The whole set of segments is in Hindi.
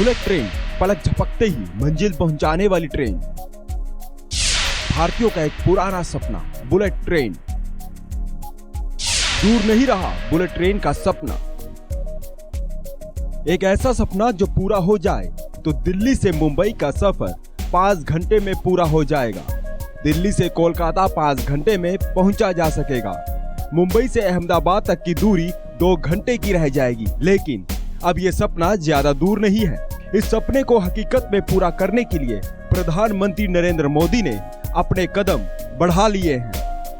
बुलेट ट्रेन, पलक झपकते ही मंजिल पहुंचाने वाली ट्रेन। भारतीयों का एक पुराना सपना, बुलेट ट्रेन। दूर नहीं रहा बुलेट ट्रेन का सपना। एक ऐसा सपना जो पूरा हो जाए तो दिल्ली से मुंबई का सफर 5 घंटे में पूरा हो जाएगा। दिल्ली से कोलकाता 5 घंटे में पहुंचा जा सकेगा। मुंबई से अहमदाबाद तक की दूरी 2 घंटे की रह जाएगी। लेकिन अब ये सपना ज्यादा दूर नहीं है। इस सपने को हकीकत में पूरा करने के लिए प्रधानमंत्री नरेंद्र मोदी ने अपने कदम बढ़ा लिए हैं।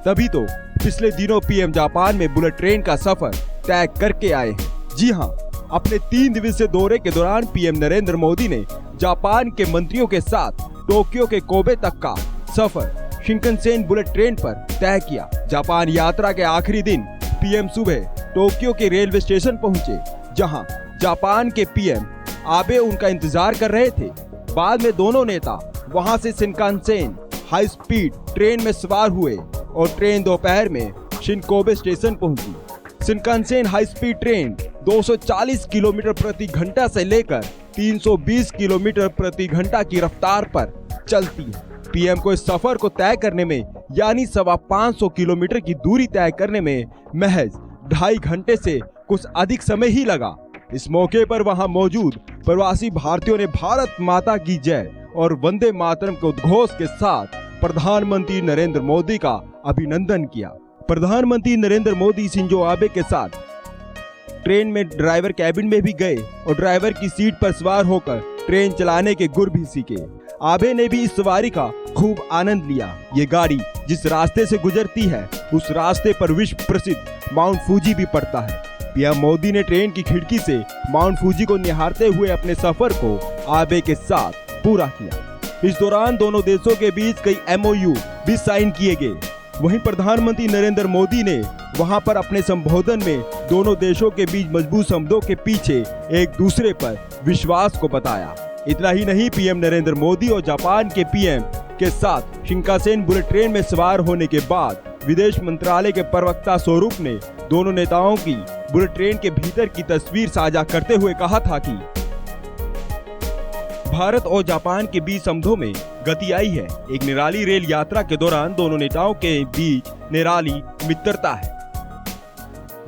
तभी तो पिछले दिनों पीएम जापान में बुलेट ट्रेन का सफर तय करके आए हैं। जी हां, अपने 3 दिवसीय दौरे के दौरान पीएम नरेंद्र मोदी ने जापान के मंत्रियों के साथ टोक्यो के कोबे तक का सफर शिंकनसेन बुलेट ट्रेन पर तय किया। जापान यात्रा के आखिरी दिन पीएम सुबह टोक्यो के रेलवे स्टेशन पहुंचे, जहां जापान के पीएम आबे उनका इंतजार कर रहे थे। बाद में दोनों नेता वहां से शिंकानसेन हाई स्पीड ट्रेन में सवार हुए और ट्रेन दोपहर में शिनकोबे स्टेशन पहुंची। Shinkansen high speed train 240 kilometre प्रति घंटा से लेकर 320 किलोमीटर प्रति घंटा की रफ्तार पर चलती है। पीएम को इस सफर को तय करने में यानी 550 किलोमीटर की दूरी तय करने में महज 2.5 घंटे से कुछ अधिक समय ही लगा। इस मौके पर वहां मौजूद प्रवासी भारतीयों ने भारत माता की जय और वंदे मातरम के उद्घोष के साथ प्रधानमंत्री नरेंद्र मोदी का अभिनंदन किया। प्रधानमंत्री नरेंद्र मोदी शिंजो आबे के साथ ट्रेन में ड्राइवर कैबिन में भी गए और ड्राइवर की सीट पर सवार होकर ट्रेन चलाने के गुर भी सीखे। आबे ने भी इस सवारी का खूब आनंद लिया। ये गाड़ी जिस रास्ते से गुजरती है उस रास्ते पर विश्व प्रसिद्ध माउंट फूजी भी पड़ता है। पीएम मोदी ने ट्रेन की खिड़की से माउंट फूजी को निहारते हुए अपने सफर को आबे के साथ पूरा किया। इस दौरान दोनों देशों के बीच कई MOU भी साइन किए गए। वहीं प्रधानमंत्री नरेंद्र मोदी ने वहां पर अपने संबोधन में दोनों देशों के बीच मजबूत संबंधों के पीछे एक दूसरे पर विश्वास को बताया। इतना ही नहीं, पीएम नरेंद्र मोदी और जापान के पीएम के साथ शिंकानसेन बुलेट ट्रेन में सवार होने के बाद विदेश मंत्रालय के प्रवक्ता स्वरूप ने दोनों नेताओं की बुलेट ट्रेन के भीतर की तस्वीर साझा करते हुए कहा था कि भारत और जापान के बीच संबंधों में गति आई है। एक निराली रेल यात्रा के दौरान दोनों नेताओं के बीच निराली मित्रता है।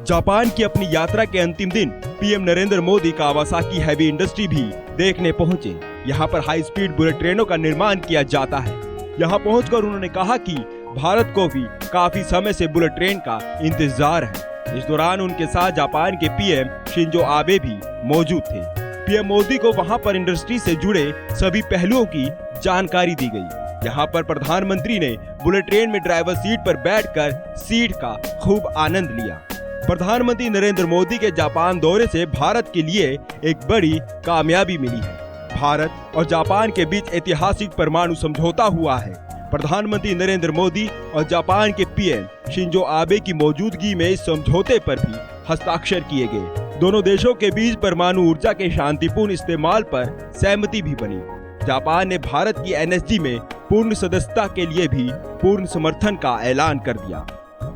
जापान की अपनी यात्रा के अंतिम दिन PM Narendra Modi Kawasaki heavy industry भी देखने पहुंचे। यहाँ पर हाई स्पीड बुलेट ट्रेनों का निर्माण किया जाता है। यहाँ पहुंचकर उन्होंने कहा कि भारत को भी काफी समय से बुलेट ट्रेन का इंतजार है। इस दौरान उनके साथ जापान के पीएम शिंजो आबे भी मौजूद थे। पीएम मोदी को वहां पर इंडस्ट्री से जुड़े सभी पहलुओं की जानकारी दी गई। यहाँ पर प्रधानमंत्री ने बुलेट ट्रेन में ड्राइवर सीट पर बैठकर सीट का खूब आनंद लिया। प्रधानमंत्री नरेंद्र मोदी के जापान दौरे से भारत के लिए एक बड़ी कामयाबी मिली है। भारत और जापान के बीच ऐतिहासिक परमाणु समझौता हुआ है। प्रधानमंत्री नरेंद्र मोदी और जापान के पीएम शिंजो आबे की मौजूदगी में इस समझौते पर भी हस्ताक्षर किए गए। दोनों देशों के बीच परमाणु ऊर्जा के शांतिपूर्ण इस्तेमाल पर सहमति भी बनी। जापान ने भारत की NSG में पूर्ण सदस्यता के लिए भी पूर्ण समर्थन का ऐलान कर दिया।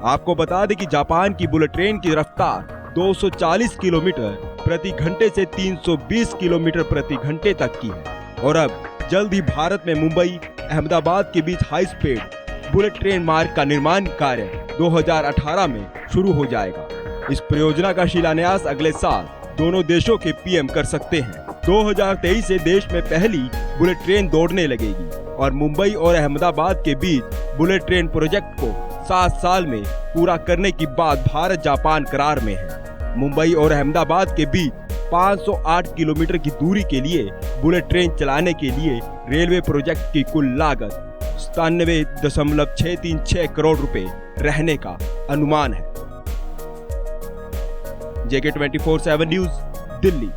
आपको बता दें कि जापान की बुलेट ट्रेन की रफ्तार 240 किलोमीटर प्रति घंटे से 320 किलोमीटर प्रति घंटे तक की है और अब जल्द ही भारत में मुंबई अहमदाबाद के बीच हाई स्पीड बुलेट ट्रेन मार्ग का निर्माण कार्य 2018 में शुरू हो जाएगा। इस परियोजना का शिलान्यास अगले साल दोनों देशों के पीएम कर सकते हैं। 2023 से देश में पहली बुलेट ट्रेन दौड़ने लगेगी और मुंबई और अहमदाबाद के बीच बुलेट ट्रेन प्रोजेक्ट को 7 साल में पूरा करने की बात भारत जापान करार में है। मुंबई और अहमदाबाद के बीच 508 किलोमीटर की दूरी के लिए बुलेट ट्रेन चलाने के लिए रेलवे प्रोजेक्ट की कुल लागत 97.636 करोड़ रुपए रहने का अनुमान है। JK 24/7 news, Delhi.